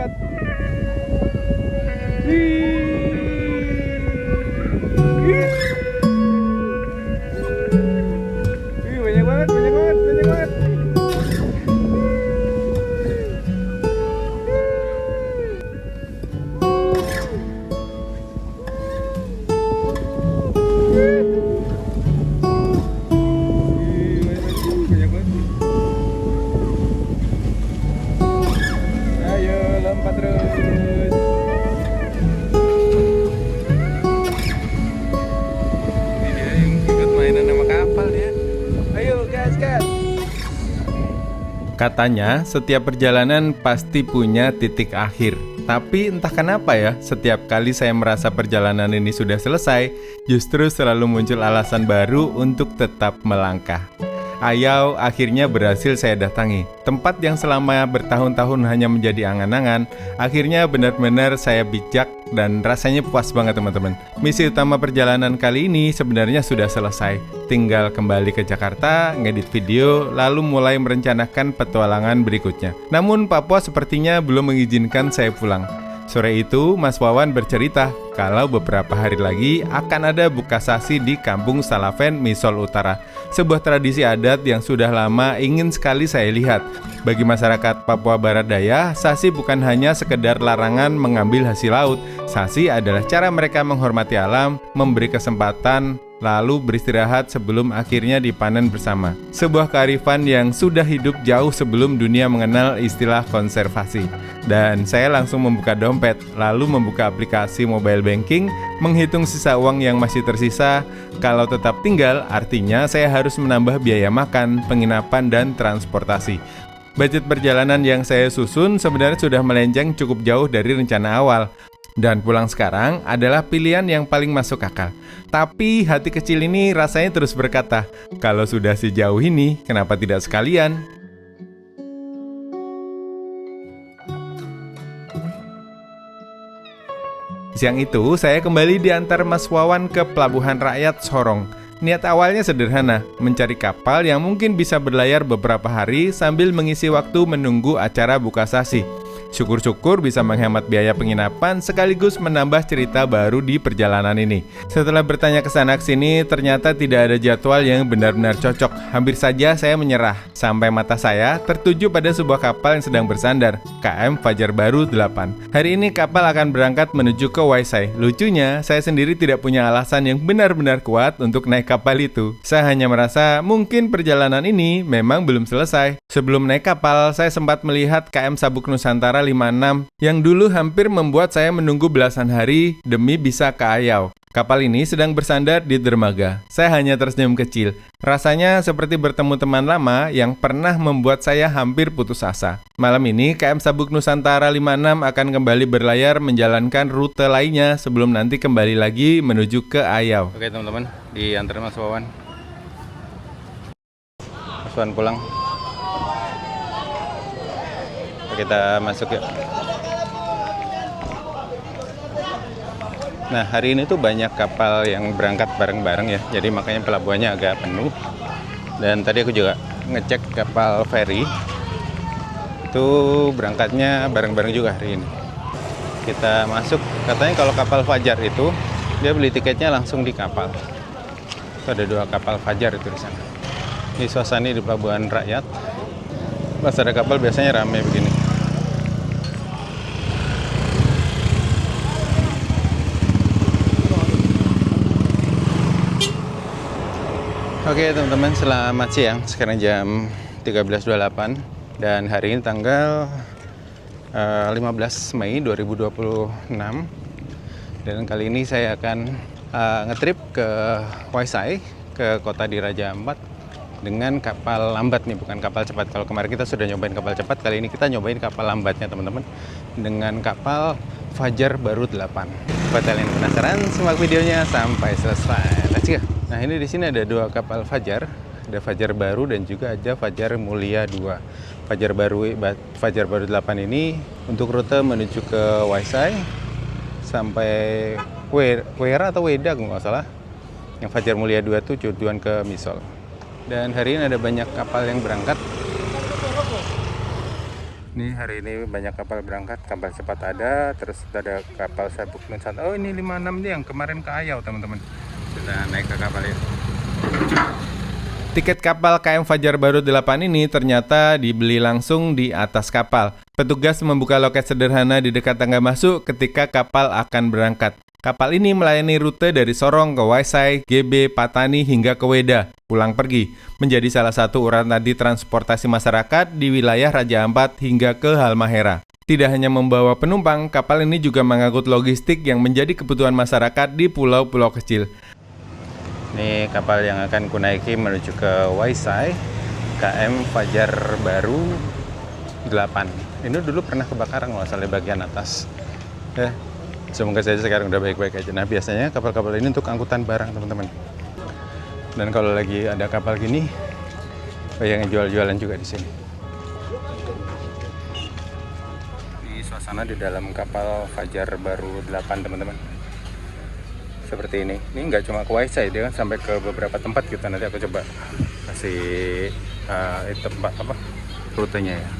banget. Wih, banyak banget, banyak banget, banyak banget. Banyak banget. Ayo lompat terus. Ini dia yang ikut mainan sama kapal ya. Ayo gas gas. Katanya setiap perjalanan pasti punya titik akhir. Tapi entah kenapa ya, setiap kali saya merasa perjalanan ini sudah selesai, justru selalu muncul alasan baru untuk tetap melangkah. Ayau akhirnya berhasil saya datangi. Tempat yang selama bertahun-tahun hanya menjadi angan-angan, akhirnya benar-benar saya bijak dan rasanya puas banget teman-teman. Misi utama perjalanan kali ini sebenarnya sudah selesai. Tinggal kembali ke Jakarta, ngedit video, lalu mulai merencanakan petualangan berikutnya. Namun Papua sepertinya belum mengizinkan saya pulang. Sore itu, Mas Wawan bercerita kalau beberapa hari lagi akan ada buka sasi di Kampung Salaven, Misol Utara. Sebuah tradisi adat yang sudah lama ingin sekali saya lihat. Bagi masyarakat Papua Barat Daya, sasi bukan hanya sekedar larangan mengambil hasil laut. Sasi adalah cara mereka menghormati alam, memberi kesempatan, lalu beristirahat sebelum akhirnya dipanen bersama. Sebuah kearifan yang sudah hidup jauh sebelum dunia mengenal istilah konservasi. Dan saya langsung membuka dompet, lalu membuka aplikasi mobile banking, menghitung sisa uang yang masih tersisa. Kalau tetap tinggal, artinya saya harus menambah biaya makan, penginapan, dan transportasi. Budget perjalanan yang saya susun sebenarnya sudah melenceng cukup jauh dari rencana awal. Dan pulang sekarang adalah pilihan yang paling masuk akal. Tapi hati kecil ini rasanya terus berkata, kalau sudah sejauh ini, kenapa tidak sekalian? Siang itu, saya kembali diantar Mas Wawan ke Pelabuhan Rakyat Sorong. Niat awalnya sederhana, mencari kapal yang mungkin bisa berlayar beberapa hari sambil mengisi waktu menunggu acara buka sasi. Syukur-syukur bisa menghemat biaya penginapan sekaligus menambah cerita baru di perjalanan ini. Setelah bertanya ke sana sini, ternyata tidak ada jadwal yang benar-benar cocok. Hampir saja saya menyerah, sampai mata saya tertuju pada sebuah kapal yang sedang bersandar, KM Fajar Baru 8. Hari ini kapal akan berangkat menuju ke Waisai. Lucunya, saya sendiri tidak punya alasan yang benar-benar kuat untuk naik kapal itu. Saya hanya merasa mungkin perjalanan ini memang belum selesai. Sebelum naik kapal, saya sempat melihat KM Sabuk Nusantara 56 yang dulu hampir membuat saya menunggu belasan hari demi bisa ke Ayau. Kapal ini sedang bersandar di dermaga. Saya hanya tersenyum kecil. Rasanya seperti bertemu teman lama yang pernah membuat saya hampir putus asa. Malam ini KM Sabuk Nusantara 56 akan kembali berlayar menjalankan rute lainnya sebelum nanti kembali lagi menuju ke Ayau. Oke teman-teman, diantar Mas Wawan. Mas Wawan pulang. Kita masuk yuk. Nah, hari ini tuh banyak kapal yang berangkat bareng-bareng ya. Jadi makanya pelabuhannya agak penuh. Dan tadi aku juga ngecek kapal feri. Itu berangkatnya bareng-bareng juga hari ini. Kita masuk, katanya kalau kapal Fajar itu dia beli tiketnya langsung di kapal. Itu ada 2 kapal Fajar itu di sana. Ini suasana di Pelabuhan Rakyat. Pas ada kapal biasanya ramai begini. Oke teman-teman, selamat siang. Sekarang jam 13.28 dan hari ini tanggal 15 Mei 2026. Dan kali ini saya akan ngetrip ke Waisai, ke kota di Raja Ampat dengan kapal lambat nih, bukan kapal cepat. Kalau kemarin kita sudah nyobain kapal cepat, kali ini kita nyobain kapal lambatnya teman-teman, dengan kapal Fajar Baru 8. Buat kalian penasaran, simak videonya sampai selesai. Let's go. Nah, ini di sini ada 2 kapal Fajar, ada Fajar Baru dan juga ada Fajar Mulia 2. Fajar Baru 8 ini untuk rute menuju ke Waisai sampai Wera atau Weda kalau nggak salah. Yang Fajar Mulia 2 itu tujuan ke Misol. Dan hari ini ada banyak kapal yang berangkat. Ini hari ini banyak kapal berangkat, kapal cepat ada, terus ada kapal Sabuk Nusantara. Oh, ini 56 nih yang kemarin ke Ayau, teman-teman. Kita naik ke kapal ini. Tiket kapal KM Fajar Baru 8 ini ternyata dibeli langsung di atas kapal. Petugas membuka loket sederhana di dekat tangga masuk ketika kapal akan berangkat. Kapal ini melayani rute dari Sorong ke Waisai, GB, Patani hingga ke Weda, pulang pergi, menjadi salah satu urat nadi transportasi masyarakat di wilayah Raja Ampat hingga ke Halmahera. Tidak hanya membawa penumpang, kapal ini juga mengangkut logistik yang menjadi kebutuhan masyarakat di pulau-pulau kecil. Ini kapal yang akan kunaiki menuju ke Waisai, KM Fajar Baru 8. Ini dulu pernah kebakaran nggak salah di bagian atas. Ya, semoga saja sekarang udah baik-baik aja. Nah, biasanya kapal-kapal ini untuk angkutan barang, teman-teman. Dan kalau lagi ada kapal gini, banyak yang jual-jualan juga di sini. Ini suasana di dalam kapal Fajar Baru 8, teman-teman. Seperti ini. Ini nggak cuma ke Waisai, dia kan sampai ke beberapa tempat kita. Nanti aku coba kasih tempat apa rutenya ya.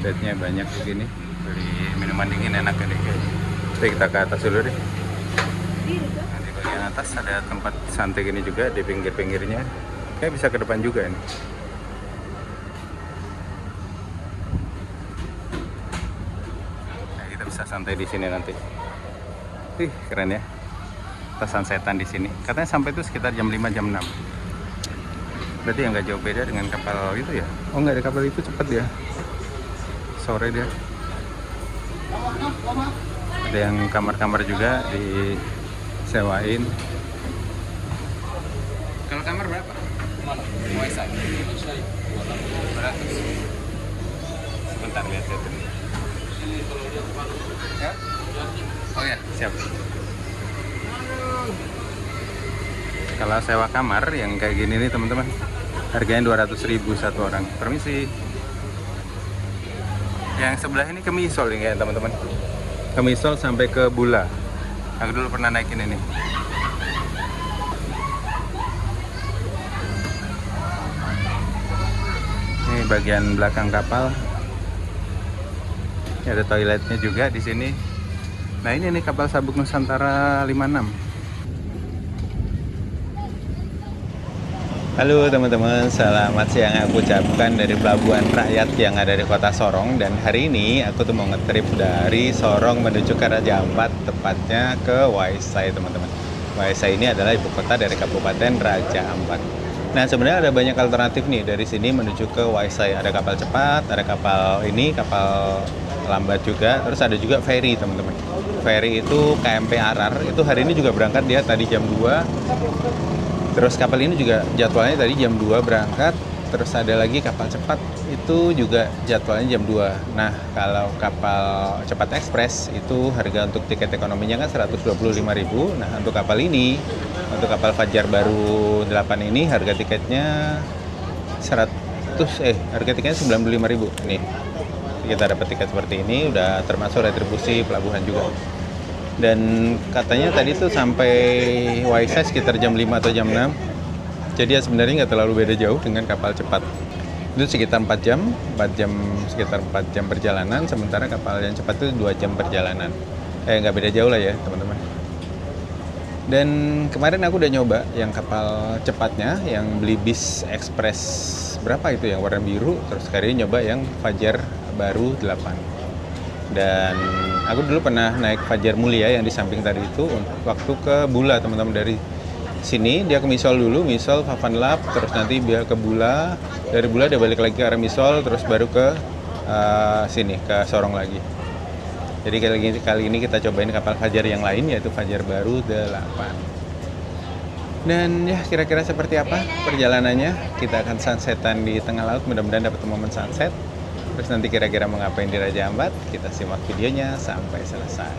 Bednya banyak begini, beli minuman dingin enak ya deh. Jadi kita ke atas dulu deh. Nah, di bagian atas ada tempat santai gini juga di pinggir-pinggirnya. Kayak bisa ke depan juga ini. Nah, kita bisa santai di sini nanti. Keren ya. Kita sunsetan di sini. Katanya sampai itu sekitar jam 5 jam 6. Berarti yang nggak jauh beda dengan kapal itu ya? Oh nggak, ada kapal itu cepet ya. Sore dia. Ada yang kamar-kamar juga disewain. Kalau kamar berapa? Waisai. 200. Sebentar lihat ini. Ya? Oh ya, siap. Kalau sewa kamar yang kayak gini nih teman-teman, harganya 200.000 satu orang. Permisi. Yang sebelah ini ke Misol nih ya teman-teman. Ke Misol sampai ke Bula. Aku dulu pernah naikin ini. Ini bagian belakang kapal. Ini ada toiletnya juga di sini. Nah, ini nih kapal Sabuk Nusantara 56. Halo teman-teman, selamat siang aku ucapkan dari Pelabuhan Rakyat yang ada di kota Sorong. Dan hari ini aku tuh mau ngetrip dari Sorong menuju ke Raja Ampat, tepatnya ke Waisai teman-teman. Waisai ini adalah ibu kota dari Kabupaten Raja Ampat. Nah, sebenarnya ada banyak alternatif nih dari sini menuju ke Waisai. Ada kapal cepat, ada kapal kapal lambat juga. Terus ada juga ferry teman-teman. Ferry itu KMP Arar, itu hari ini juga berangkat dia tadi jam 2. Terus kapal ini juga jadwalnya tadi jam 2 berangkat. Terus ada lagi kapal cepat, itu juga jadwalnya jam 2. Nah, kalau kapal cepat ekspres itu harga untuk tiket ekonominya kan 125.000. Nah, untuk kapal ini, untuk kapal Fajar Baru 8 ini harga tiketnya harga tiketnya 95.000. Nih, kita dapat tiket seperti ini, udah termasuk retribusi pelabuhan juga. Dan katanya tadi tuh sampai Waisai sekitar jam 5 atau jam 6. Jadi ya sebenarnya nggak terlalu beda jauh dengan kapal cepat. Itu sekitar 4 jam, sekitar 4 jam perjalanan. Sementara kapal yang cepat itu 2 jam perjalanan. Nggak beda jauh lah ya teman-teman. Dan kemarin aku udah nyoba yang kapal cepatnya, yang beli bis ekspres berapa itu yang warna biru. Terus kali ini nyoba yang Fajar Baru 8. Dan aku dulu pernah naik Fajar Mulia yang di samping tadi itu waktu ke Bula teman-teman. Dari sini dia ke Misol dulu, Misol Pavan Lap, terus nanti dia ke Bula, dari Bula dia balik lagi ke arah Misol, terus baru ke sini ke Sorong lagi. Jadi kali ini kita cobain kapal Fajar yang lain, yaitu Fajar Baru 8. Dan ya kira-kira seperti apa perjalanannya. Kita akan sunsetan di tengah laut, mudah-mudahan dapat momen sunset. Terus nanti kira-kira mau ngapain di Raja Ampat, kita simak videonya sampai selesai.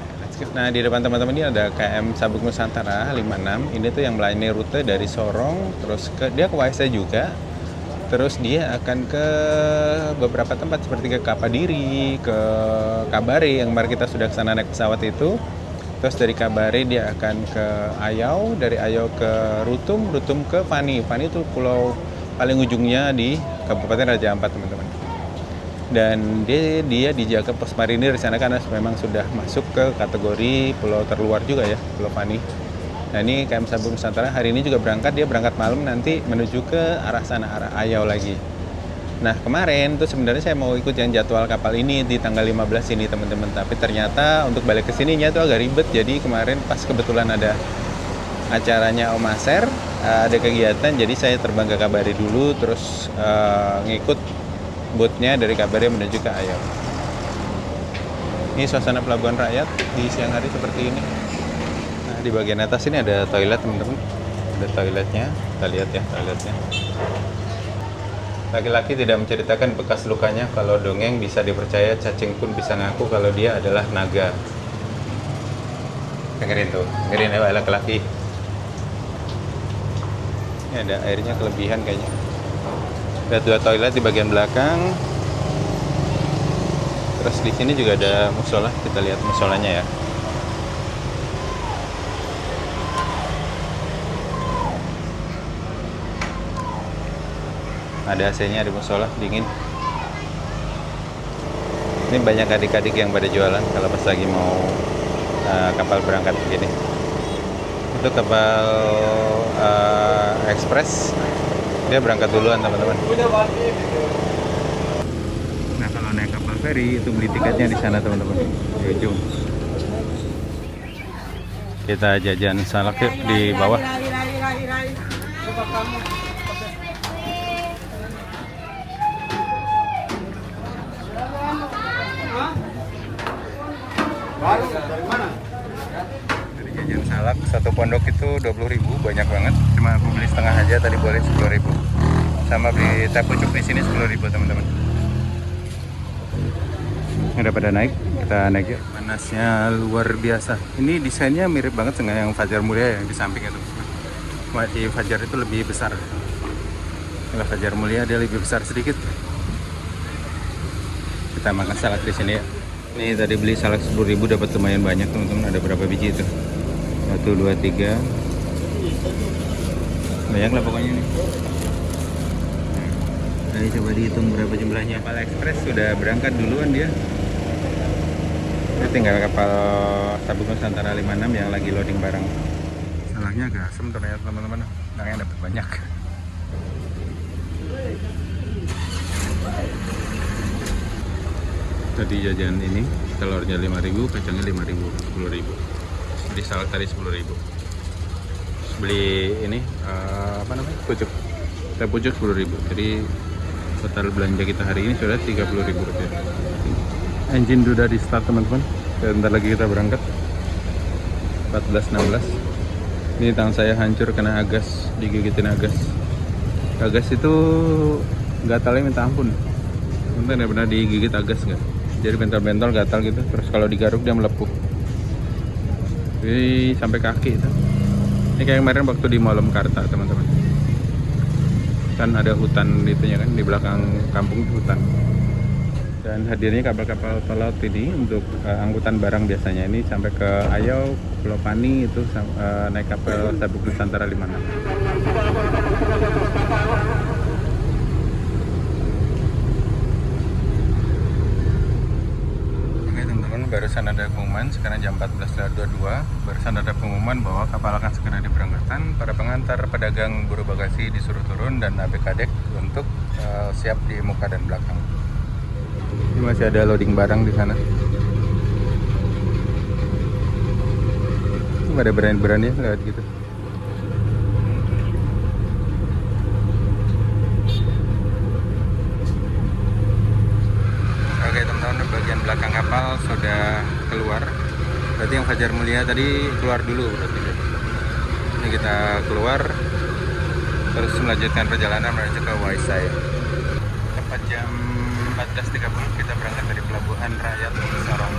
Nah, di depan teman-teman ini ada KM Sabuk Nusantara 56. Ini tuh yang melayani rute dari Sorong, terus dia ke Waisai juga. Terus dia akan ke beberapa tempat seperti ke Kapadiri, ke Kabare yang kemarin kita sudah kesana naik pesawat itu. Terus dari Kabare dia akan ke Ayau, dari Ayau ke Rutum, Rutum ke Fani. Fani itu pulau paling ujungnya di Kabupaten Raja Ampat, teman-teman. Dan dia dijaga pos marinir di sana karena memang sudah masuk ke kategori pulau terluar juga ya, Pulau Fani. Nah ini KM Sabuk Nusantara hari ini juga berangkat, dia berangkat malam nanti menuju ke arah sana, arah Ayau lagi. Nah kemarin tuh sebenarnya saya mau ikut yang jadwal kapal ini di tanggal 15 ini teman-teman. Tapi ternyata untuk balik ke sininya tuh agak ribet. Jadi kemarin pas kebetulan ada acaranya Om Aser, ada kegiatan, jadi saya terbang ke Kabare dulu, terus ngikut bootnya dari Kabare menuju ke Ayau. Ini suasana pelabuhan rakyat di siang hari seperti ini. Di bagian atas ini ada toilet teman-teman, ada toiletnya, kita lihat ya toiletnya. Laki-laki tidak menceritakan bekas lukanya, kalau dongeng bisa dipercaya, cacing pun bisa ngaku kalau dia adalah naga. Dengerin tuh, dengerin ya laki-laki. Ini ada airnya kelebihan kayaknya. Ada 2 toilet di bagian belakang. Terus di sini juga ada musola, kita lihat musolanya ya. Ada AC-nya di musola, dingin. Ini banyak adik-adik yang pada jualan kalau pas lagi mau kapal berangkat begini. Itu kapal ekspres, dia berangkat duluan teman-teman. Nah kalau naik kapal feri itu beli tiketnya di sana teman-teman, di ujung. Kita jajan salak yuk di bawah. Dari jajan salak satu pondok itu 20.000, banyak banget. Cuma aku beli setengah aja, tadi boleh 10.000. Sama beli teh pucuk di sini 10.000 teman-teman. Udah pada naik, kita naik yuk. Panasnya luar biasa. Ini desainnya mirip banget dengan yang Fajar Mulia yang di samping itu. Di Fajar itu lebih besar. Kalau Fajar Mulia dia lebih besar sedikit. Kita makan salak di sini ya. Ini tadi beli salak 10.000 dapat lumayan banyak teman-teman. Ada berapa biji itu? 1, 2, 3. Banyak lah pokoknya nih. Nah, coba dihitung berapa jumlahnya. Kapal ekspres sudah berangkat duluan dia. Ini tinggal kapal Sabuk Nusantara 56 yang lagi loading barang. Salaknya agak asem ternyata teman-teman. Yang dapat banyak. Tadi jajan ini telurnya 5.000, kacangnya 5.000, 10.000. Beli salad tadi 10.000. Beli ini pucuk, teh pucuk 10.000. Jadi total belanja kita hari ini sudah 30.000 rupiah. Engine sudah di start teman-teman. Sebentar lagi kita berangkat. 14.16. Ini tangan saya hancur kena agas, digigitin agas. Agas itu gatalnya minta ampun. Bentar ya, pernah digigit agas nggak? Jadi bentol-bentol gatal gitu, terus kalau digaruk dia melepuh. Jadi sampai kaki itu. Ini kayak kemarin waktu di Malam Karta teman-teman. Kan ada hutan itunya kan, di belakang kampung itu hutan. Dan hadirnya kapal-kapal pelaut ini untuk angkutan barang biasanya ini sampai ke Ayau, Pulau Fani itu naik kapal Sabuk Nusantara 56. Barusan ada pengumuman, sekarang jam 14.22. Barusan ada pengumuman bahwa kapal akan segera diberangkatkan. Para pengantar, pedagang, buruh bagasi disuruh turun dan ABK dek untuk siap di muka dan belakang. Ini masih ada loading barang di sana. Ini ada berani-berani lewat gitu. Oke teman-teman, bagian belakang kapal sudah keluar. Berarti yang Fajar Mulia tadi keluar dulu berarti. Ini kita keluar, terus melanjutkan perjalanan menuju ke Waisai. Tepat jam 14.30 kita berangkat dari Pelabuhan Rakyat Sorong.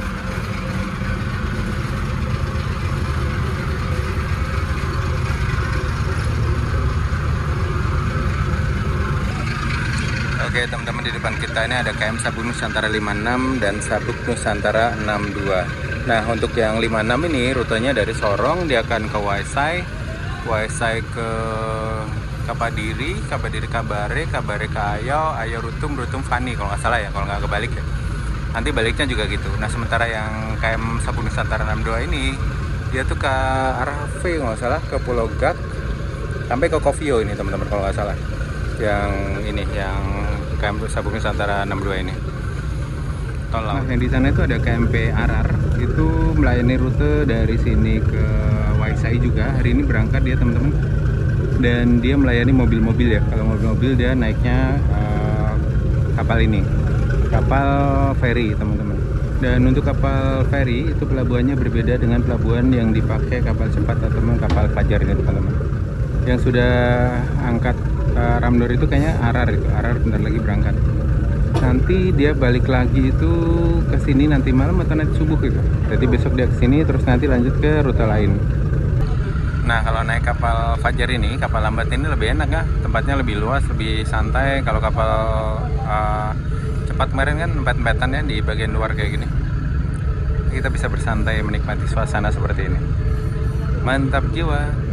Oke teman-teman, di depan kita ini ada KM Sabuk Nusantara 56 dan Sabuk Nusantara 62. Nah, untuk yang 56 ini rutenya dari Sorong dia akan ke Waisai, Waisai ke Kapadiri, Kapadiri Kabare, Kabare ke Ayau, Ayau Rutum, Rutum Fani kalau nggak salah ya, kalau nggak kebalik ya. Nanti baliknya juga gitu. Nah, sementara yang KM Sabuk Nusantara 62 ini dia tuh ke arah V kalau nggak salah, ke Pulau Gak sampai ke Kofio ini teman-teman kalau nggak salah. Yang ini yang KM Sabuk Nusantara 62 ini. Nah, yang di sana itu ada KMP Arar, itu melayani rute dari sini ke Waisai juga. Hari ini berangkat dia teman-teman, dan dia melayani mobil-mobil ya. Kalau mobil-mobil dia naiknya kapal ini, kapal feri teman-teman. Dan untuk kapal feri itu pelabuhannya berbeda dengan pelabuhan yang dipakai kapal cepat atau kapal Fajar ini teman-teman. Yang sudah angkat Ramdor itu kayaknya Arar, itu Arar bentar lagi berangkat. Nanti dia balik lagi itu ke sini nanti malam atau nanti subuh gitu. Jadi besok dia ke sini terus nanti lanjut ke rute lain. Nah, kalau naik kapal Fajar ini, kapal lambat ini lebih enak ya. Tempatnya lebih luas, lebih santai. Kalau kapal cepat kemarin kan empet-empetan ya di bagian luar kayak gini. Kita bisa bersantai menikmati suasana seperti ini. Mantap jiwa.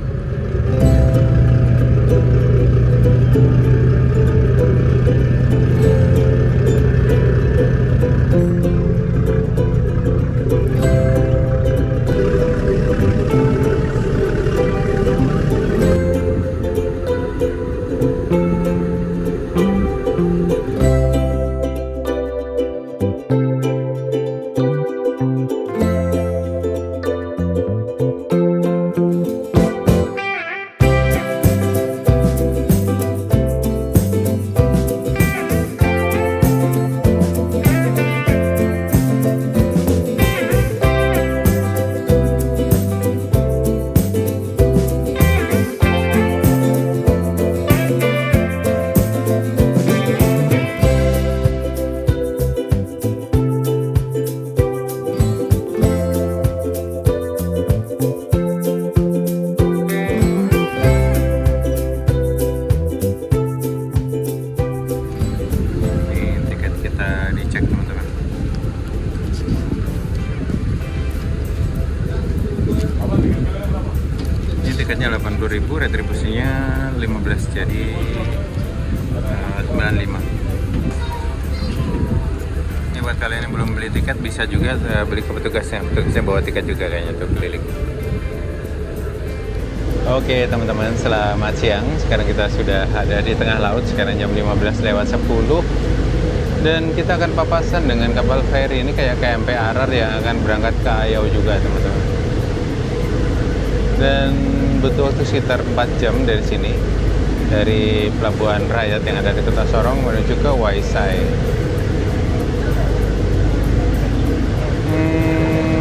Tiketnya 80.000, retribusinya 15, jadi 95. Ini buat kalian yang belum beli tiket bisa juga beli ke petugasnya. Petugasnya bawa tiket juga kayaknya tuh keliling. Oke teman-teman, selamat siang. Sekarang kita sudah ada di tengah laut. Sekarang jam 15:10. Dan kita akan papasan dengan kapal feri ini kayak KMP Arar yang akan berangkat ke Ayau juga teman-teman. Dan butuh waktu sekitar 4 jam dari sini, dari pelabuhan Rakyat yang ada di Kota Sorong menuju ke Waisai.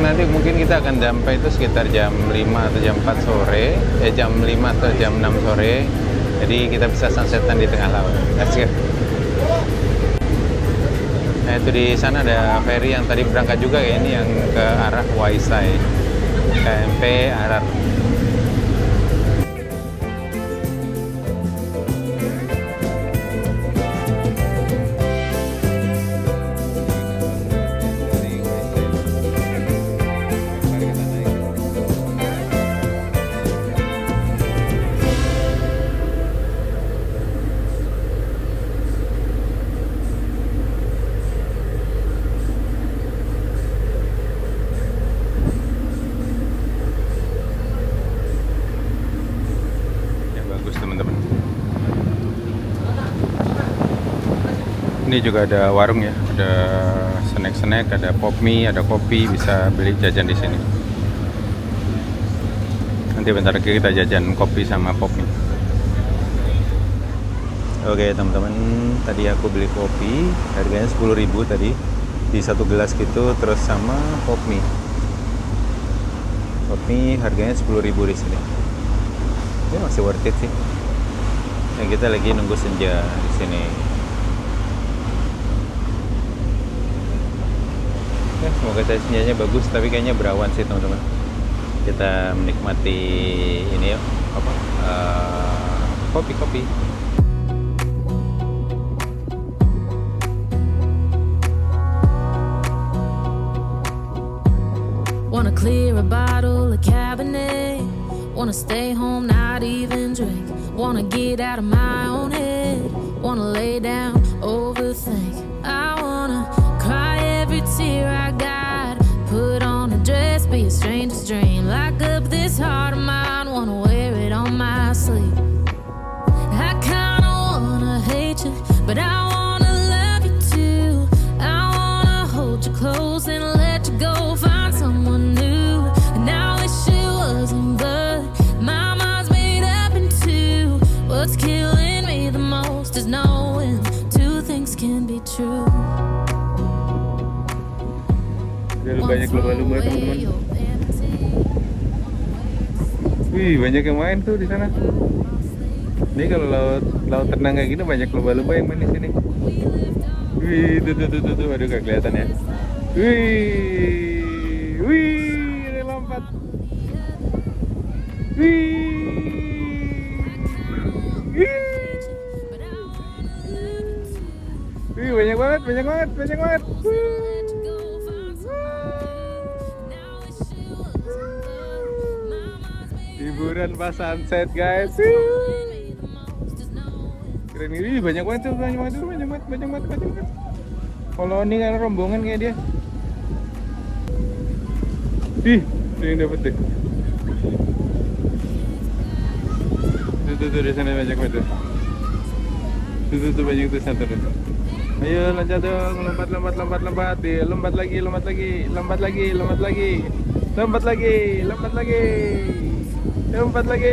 Nanti mungkin kita akan sampai itu sekitar jam 5 atau jam 4 sore, jam 5 atau jam 6 sore. Jadi kita bisa sunsetan di tengah laut. Let's go. Nah, itu di sana ada ferry yang tadi berangkat juga kayak ini yang ke arah Waisai, KMP Arar. Teman-teman, ini juga ada warung ya, ada snack-snack, ada pop mie, ada kopi, bisa beli jajan di sini. Nanti bentar lagi kita jajan kopi sama pop mie. Oke teman-teman, tadi aku beli kopi, harganya 10.000 tadi di satu gelas gitu, terus sama pop mie. Pop mie harganya 10.000 di sini. Ini masih worth it sih. Yang kita lagi nunggu senja di sini. Ya, semoga senjanya bagus, tapi kayaknya berawan sih teman-teman. Kita menikmati ini yuk, kopi-kopi. Wanna clear a bottle of Cabernet. Wanna stay home, not even drink. Wanna get out of my own head. Wanna lay down, overthink. I wanna cry every tear I got. Put on a dress, be a stranger's dream. Lock up this heart of mine, wanna wear it on my sleeve. I kinda wanna hate you, but I wanna love you too. I wanna hold you close and let you go, find someone new. And I wish it wasn't, but my mind's made up in two. What's killing me the most is knowing two things can be true. Banyak lumba-lumba teman-teman. Wih, banyak yang main tuh di sana. Ini kalau laut tenang kayak gini banyak lumba-lumba yang main di sini. Wih, tuh, aduh gak kelihatan ya. Wih, ada lompat. Wih, banyak banget. Hiburan pas sunset, guys. Keren ini, banyak banget. Kalau ini kan rombongan kayak dia. Ih, ada yang dapet deh. Tuh, di sana banyak banget. Tuh banyak tuh satu. Ayo loncat dong, lompat. Lompat lagi.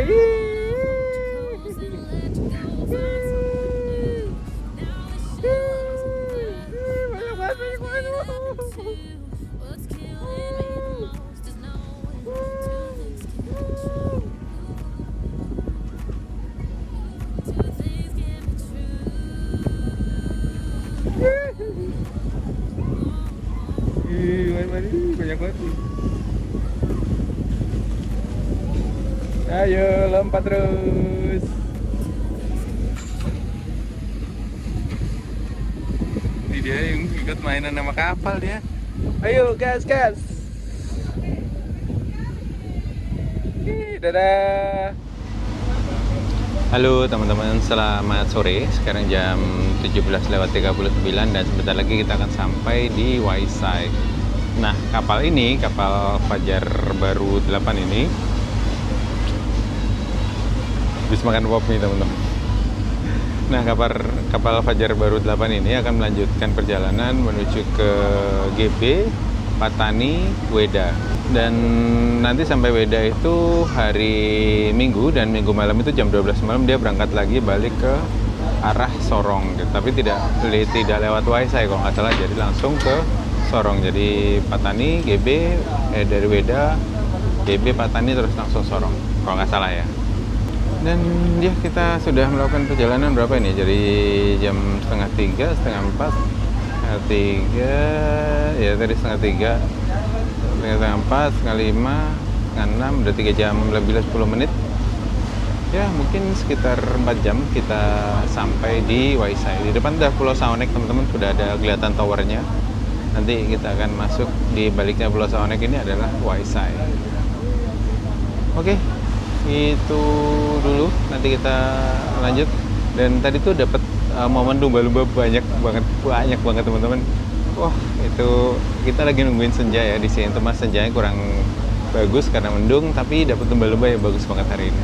Banyak banget. Ayo lompat terus. Ini dia yang ikut mainan sama kapal dia. Ayo gas. Dadah. Halo teman-teman, selamat sore. Sekarang jam 17:39 dan sebentar lagi kita akan sampai di Waisai. Nah, kapal Fajar Baru 8 ini habis makan pop nih teman-teman. Nah, kapal Fajar Baru 8 ini akan melanjutkan perjalanan menuju ke GB, Patani, Weda. Dan nanti sampai Weda itu hari Minggu, dan Minggu malam itu jam 12 malam dia berangkat lagi balik ke arah Sorong gitu. Tapi tidak lewat Waisai kalau nggak salah, jadi langsung ke Sorong. Jadi Patani, GB, dari Weda, GB, Patani, terus langsung Sorong kalau nggak salah ya. Dan ya, kita sudah melakukan perjalanan berapa ini? Jadi jam setengah 3, setengah 4, setengah 3, ya tadi setengah 3, setengah 4, setengah 5, setengah 6, udah 3 jam lebih 10 menit. Ya mungkin sekitar 4 jam kita sampai di Waisai. Di depan udah Pulau Saonek teman-teman, sudah ada kelihatan towernya. Nanti kita akan masuk, di baliknya Pulau Saonek ini adalah Waisai. Oke, itu dulu, nanti kita lanjut. Dan tadi tuh dapat momen lumba-lumba banyak banget teman-teman. Wah, itu kita lagi nungguin senja ya di sini. Teman senjanya kurang bagus karena mendung, tapi dapat lumba-lumba yang bagus banget hari ini.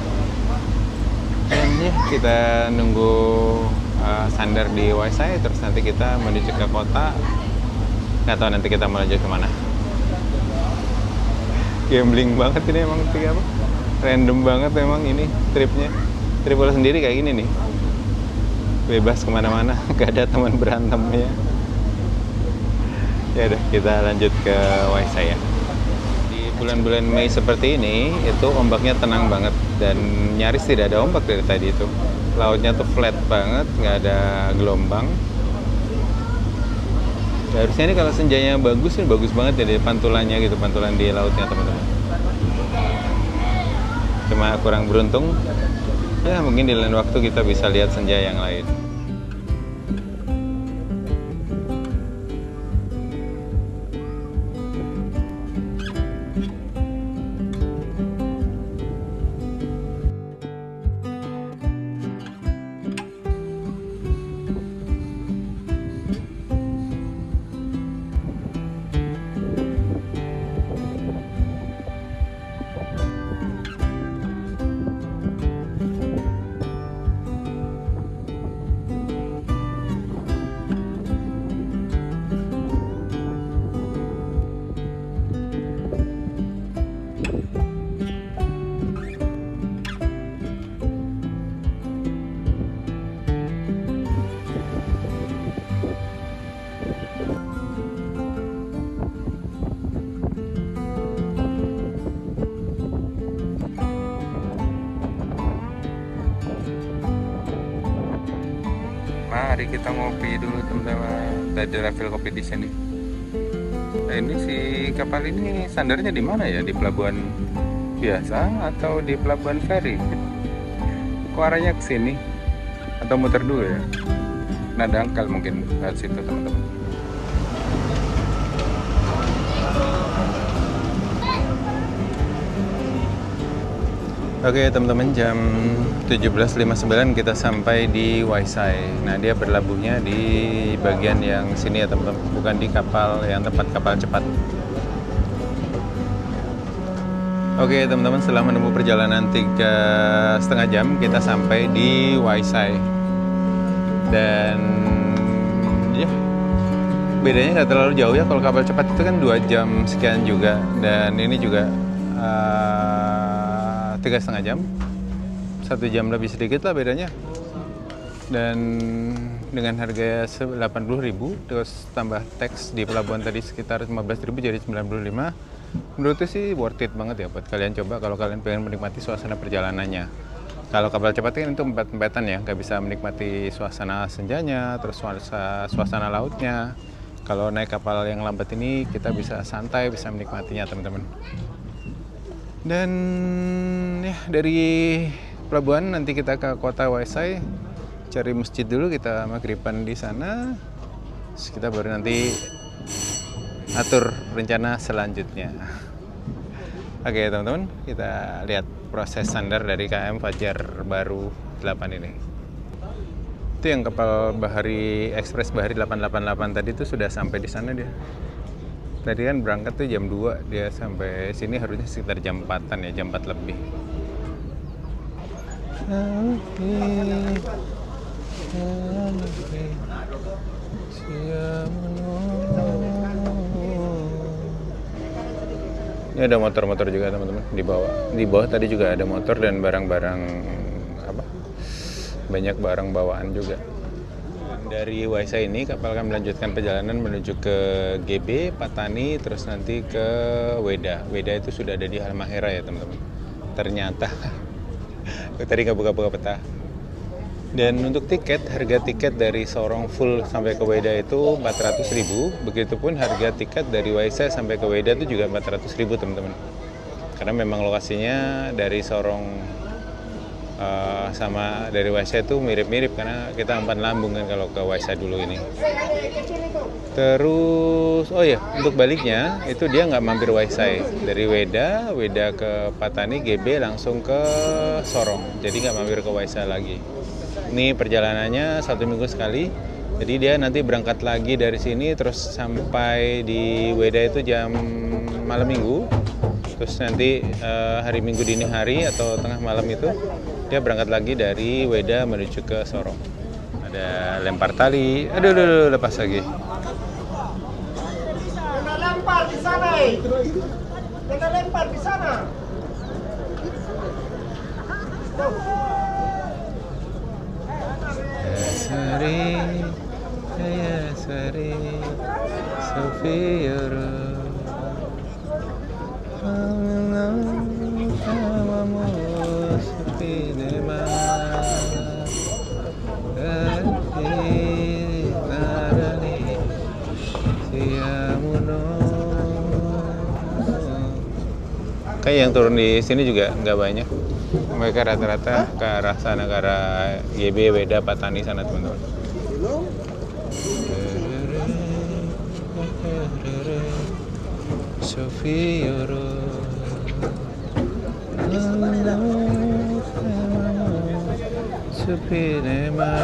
Dan ya, kita nunggu sandar di Waisai, terus nanti kita menuju ke kota. Nggak tahu nanti kita menuju kemana. Gambling banget ini emang, apa? Random banget emang ini tripnya. Tripolo sendiri kayak gini nih, bebas kemana-mana, gak ada teman berantemnya. Ya udah, kita lanjut ke Waisai ya. Di bulan-bulan Mei seperti ini itu ombaknya tenang banget dan nyaris tidak ada ombak dari tadi itu. Lautnya tuh flat banget, nggak ada gelombang. Ya, harusnya ini kalau senjanya bagus, ini bagus banget ya di pantulannya gitu, pantulan di lautnya teman-teman. Cuma kurang beruntung. Ya mungkin di lain waktu kita bisa lihat senja yang lain. Mari kita ngopi dulu teman-teman. Tadi refill kopi di sini. Nah, ini si kapal ini sandarnya di mana ya? Di pelabuhan biasa atau di pelabuhan feri? Kok arahnya ke sini? Atau muter dulu ya? Nah, dangkal mungkin ke situ teman-teman. Oke teman-teman, jam 17.59 kita sampai di Waisai. Nah, dia berlabuhnya di bagian yang sini ya teman-teman, bukan di kapal yang tempat kapal cepat. Oke teman-teman, setelah menempuh perjalanan 3,5 jam kita sampai di Waisai. Dan ya, bedanya nggak terlalu jauh ya. Kalau kapal cepat itu kan 2 jam sekian juga, dan ini juga 3,5 jam, 1 jam lebih sedikit lah bedanya. Dan dengan harga 80.000 terus tambah tax di pelabuhan tadi sekitar 15.000 jadi 95. Menurutku sih worth it banget ya buat kalian coba kalau kalian pengen menikmati suasana perjalanannya. Kalau kapal cepat kan itu empet-empetan ya, nggak bisa menikmati suasana senjanya, terus suasana lautnya. Kalau naik kapal yang lambat ini kita bisa santai, bisa menikmatinya teman-teman. Dan ya, dari pelabuhan nanti kita ke kota Waisai, cari masjid dulu, kita maghriban di sana. Terus kita baru nanti atur rencana selanjutnya. Oke teman-teman, kita lihat proses sandar dari KM Fajar Baru 8 ini. Itu yang kapal Bahari Express Bahari 888 tadi itu sudah sampai di sana dia. Tadi kan berangkat tuh jam 2, dia sampai sini harusnya sekitar jam 4-an ya, jam 4 lebih. Ini ada motor-motor juga teman-teman di bawah. Di bawah tadi juga ada motor dan barang-barang banyak barang bawaan juga. Dari Waisai ini kapal akan melanjutkan perjalanan menuju ke GB, Patani, terus nanti ke Weda. Weda itu sudah ada di Halmahera ya teman-teman. Ternyata, tadi nggak buka-buka peta. Dan untuk tiket, harga tiket dari Sorong full sampai ke Weda itu 400.000. Begitupun harga tiket dari Waisai sampai ke Weda itu juga 400.000 teman-teman. Karena memang lokasinya dari Sorong sama dari Waisai itu mirip-mirip karena kita umpan lambung kan kalau ke Waisai dulu ini. Terus oh ya, untuk baliknya itu dia nggak mampir Waisai, dari Weda ke Patani GB langsung ke Sorong, jadi nggak mampir ke Waisai lagi. Ini perjalanannya 1 minggu sekali, jadi dia nanti berangkat lagi dari sini terus sampai di Weda itu jam malam minggu. Terus nanti hari Minggu dini hari atau tengah malam itu dia berangkat lagi dari Weda menuju ke Sorong. Ada lempar tali. Aduh, lepas lagi. Jangan lempar di sana. Jangan lempar di sana. Ya sari, Sofiyoro. Kayak yang turun di sini juga nggak banyak. Mereka rata-rata ke arah sana, ke arah YB, Weda, Patani sana teman-teman. Sofiyoro. Supinema.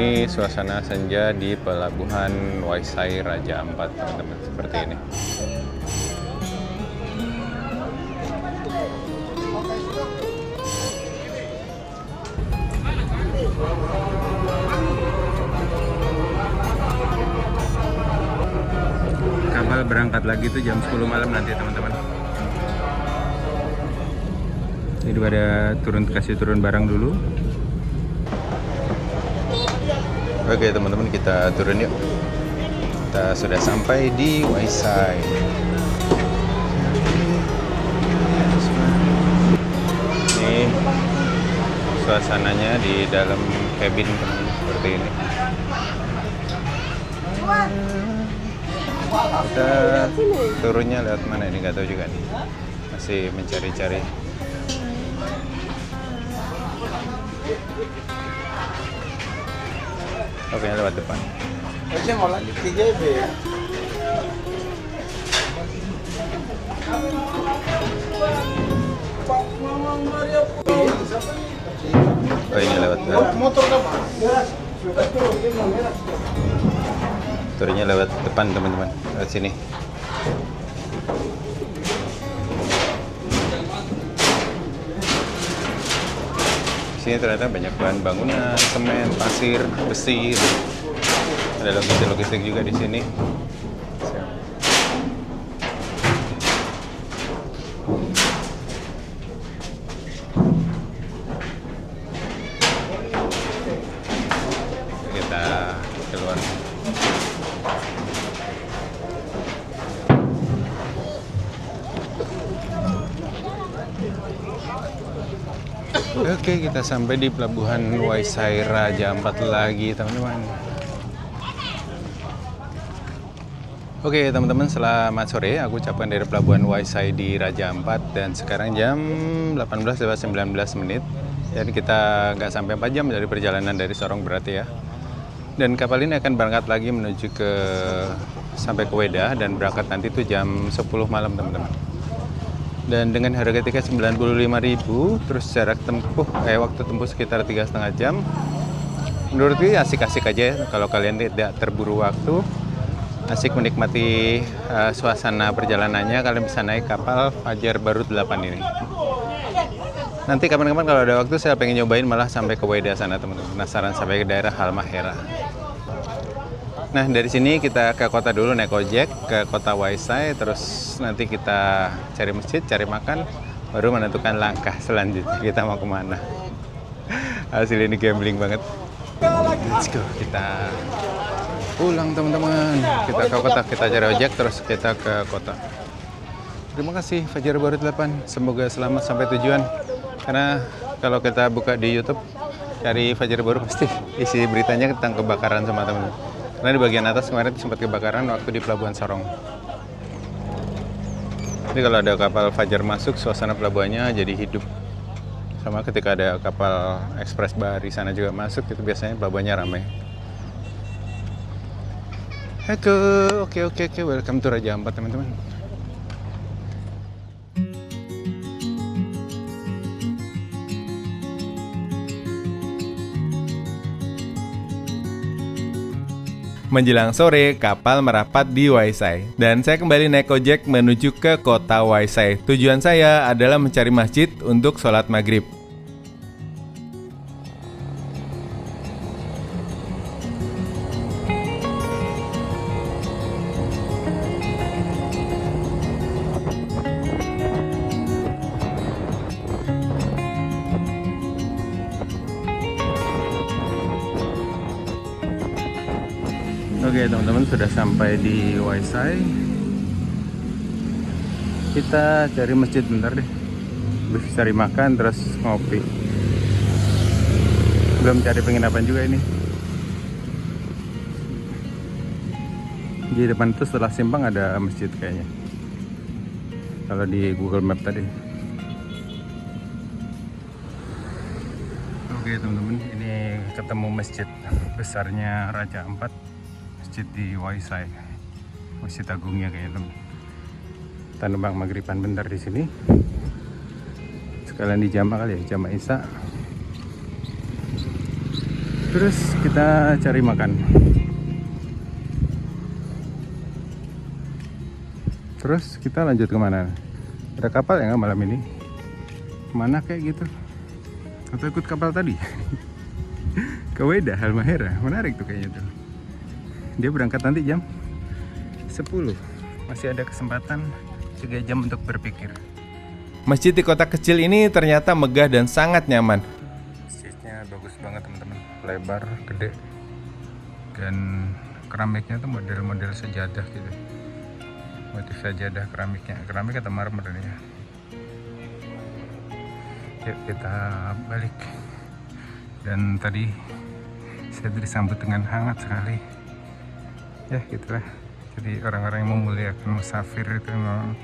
Ini suasana senja di pelabuhan Waisai Raja Ampat, teman-teman, seperti ini. Kapal berangkat lagi tuh jam 10 malam nanti, teman-teman. Jadi pada kasih turun barang dulu. Oke teman-teman, kita turun yuk. Kita sudah sampai di Waisai. Ini suasananya di dalam cabin, teman-teman, seperti ini. Kita turunnya lewat mana ini, nggak tahu juga nih. Masih mencari-cari. Oke, lewat depan. Oh, ini lewat. Turunnya lewat depan, teman-teman. Lewat sini. Sini ternyata banyak bahan bangunan, semen, pasir, besi. Ada logistik juga di sini. Kita keluar. Oke, kita sampai di pelabuhan Waisai Raja Ampat lagi, teman-teman. Oke, teman-teman, selamat sore. Aku ucapkan dari pelabuhan Waisai di Raja Ampat, dan sekarang jam 18:19. Dan kita nggak sampai 4 jam dari perjalanan dari Sorong berarti ya. Dan kapal ini akan berangkat lagi menuju sampai ke Wedah, dan berangkat nanti tuh jam 10 malam, teman-teman. Dan dengan harga tiket 95.000, terus jarak tempuh waktu tempuh sekitar 3,5 jam. Menurutku asik-asik aja ya, kalau kalian tidak terburu waktu, asik menikmati suasana perjalanannya. Kalian bisa naik kapal Fajar Baru 8 ini. Nanti kapan-kapan kalau ada waktu saya pengen nyobain malah sampai ke Wedah sana, teman-teman. Penasaran sampai ke daerah Halmahera. Nah, dari sini kita ke kota dulu, naik ojek ke kota Waisai, terus nanti kita cari masjid, cari makan, baru menentukan langkah selanjutnya kita mau kemana. Hasil ini gambling banget. Let's go, kita pulang, teman-teman. Kita ke kota, kita cari ojek, terus kita ke kota. Terima kasih Fajar Baru 8, semoga selamat sampai tujuan. Karena kalau kita buka di YouTube, cari Fajar Baru pasti isi beritanya tentang kebakaran sama teman-teman. Karena di bagian atas kemarin sempat kebakaran waktu di Pelabuhan Sorong. Jadi kalau ada kapal Fajar masuk, suasana pelabuhannya jadi hidup. Sama ketika ada kapal Express Bahari sana juga masuk, itu biasanya pelabuhannya ramai. Oke, welcome to Raja Ampat, teman-teman. Menjelang sore, kapal merapat di Waisai. Dan saya kembali naik ojek menuju ke kota Waisai. Tujuan saya adalah mencari masjid untuk sholat maghrib. Oke teman-teman, sudah sampai di Waisai. Kita cari masjid bentar deh. Habis cari makan terus ngopi. Belum cari penginapan juga ini. Di depan itu setelah simpang ada masjid kayaknya. Kalau di Google Map tadi. Oke teman-teman, ini ketemu masjid besarnya Raja Ampat. Masjid di Waisai, Masjid Agungnya kayaknya, teman. Kita numpang maghriban bentar di sini. Sekalian dijama kali ya, jama Isya. Terus kita cari makan. Terus kita lanjut kemana? Ada kapal ya nggak malam ini? Kemana kayak gitu? Atau ikut kapal tadi? Ke Weda, Halmahera. Menarik tuh kayaknya tuh. Dia berangkat nanti jam 10. Masih ada kesempatan 3 jam untuk berpikir. Masjid di kota kecil ini ternyata megah dan sangat nyaman. Masjidnya bagus banget teman-teman. Lebar, gede. Dan keramiknya tuh model-model sejadah gitu. Motif sajadah keramiknya, keramik atau marmer ini ya. Yuk kita balik. Dan tadi saya disambut dengan hangat sekali. Ya gitulah. Jadi orang-orang yang memuliakan musafir itu memang,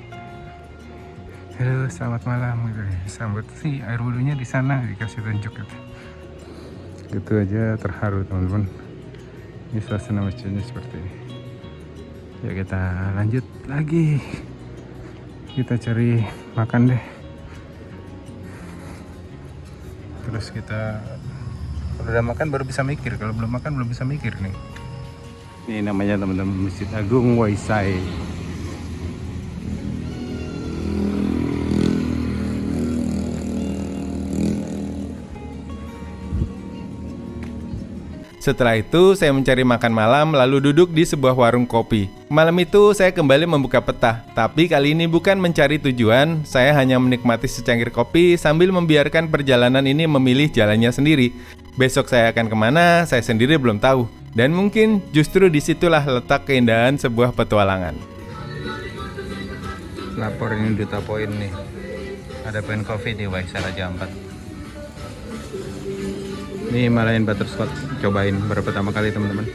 halo selamat malam gitu. Disambut sih air wudhunya di sana, dikasih tunjuk gitu. Gitu aja terharu teman-teman. Ini suasana masjidnya seperti ini. Ya kita lanjut lagi. Kita cari makan deh. Terus kita kalau udah makan baru bisa mikir. Kalau belum makan belum bisa mikir nih. Ini namanya teman-teman Masjid Agung Waisai. Setelah itu saya mencari makan malam lalu duduk di sebuah warung kopi. Malam itu saya kembali membuka peta, tapi kali ini bukan mencari tujuan, saya hanya menikmati secangkir kopi sambil membiarkan perjalanan ini memilih jalannya sendiri. Besok saya akan kemana, saya sendiri belum tahu. Dan mungkin justru disitulah letak keindahan sebuah petualangan. Lapor ini Duta Poin nih. Ada Poin Coffee di Waisai Raja Ampat. Ini Himalayan Butterscotch, cobain baru pertama kali teman-teman.